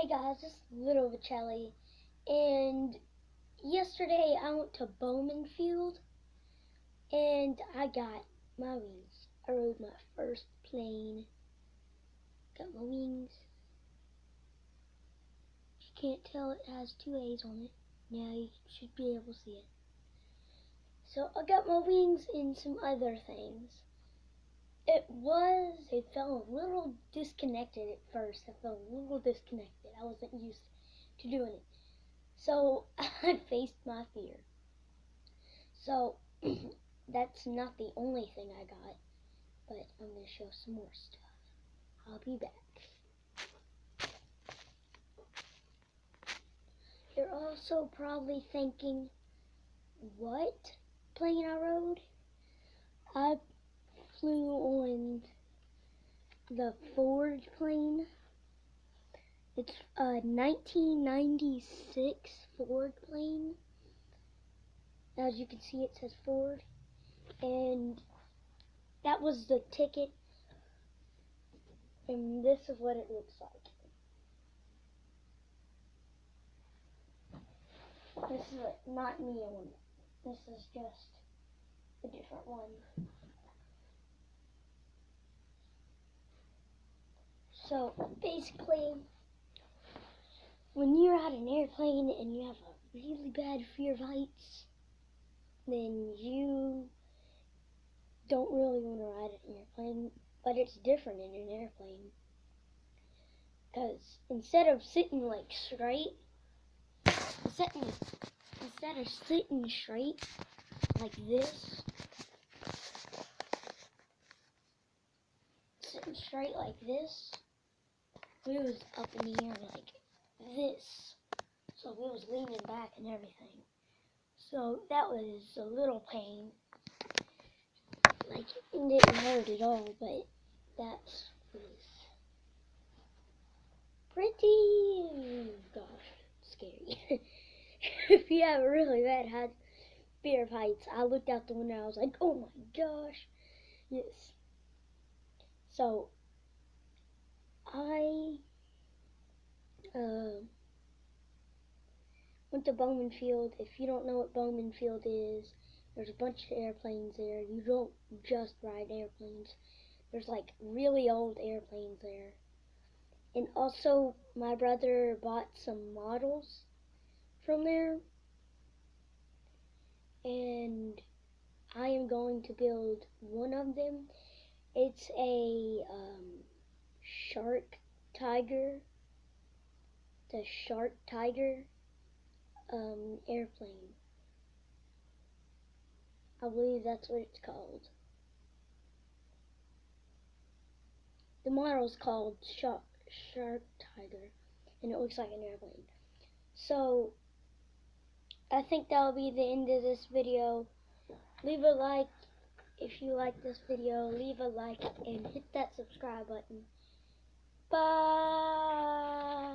Hey guys, this is little vacheli, and yesterday I went to Bowman Field and I got my wings. I rode my first plane. Got my wings. If you can't tell, it has two A's on it. Now you should be able to see it. So I got my wings and some other things. It felt a little disconnected at first. I felt a little disconnected. I wasn't used to doing it. So I faced my fear. So that's not the only thing I got, but I'm going to show some more stuff. I'll be back. You're also probably thinking, what plane I rode? I flew on the Ford plane. It's a 1996 Ford plane. As you can see, it says Ford. And that was the ticket. And this is what it looks like. This is not me on it. This is just a different one. So basically, when you're at an airplane and you have a really bad fear of heights, then you don't really want to ride an airplane. But it's different in an airplane, because instead of sitting like straight, instead of sitting straight like this, we was up in the air like this. So we was leaning back and everything. So that was a little pain. Like, it didn't hurt at all, but that was pretty, scary. If you have a really bad fear of heights, I looked out the window, I was like, oh my gosh. Yes. So, I went to Bowman Field. If you don't know what Bowman Field is, there's a bunch of airplanes there. You don't just ride airplanes. There's like really old airplanes there. And also, my brother bought some models from there. And I am going to build one of them. It's a Shark Tiger. It's a Shark Tiger airplane. I believe that's what it's called. The model is called Shark Tiger, and it looks like an airplane. So, I think that'll be the end of this video. Leave a like if you like this video. Leave a like and hit that subscribe button. Bye!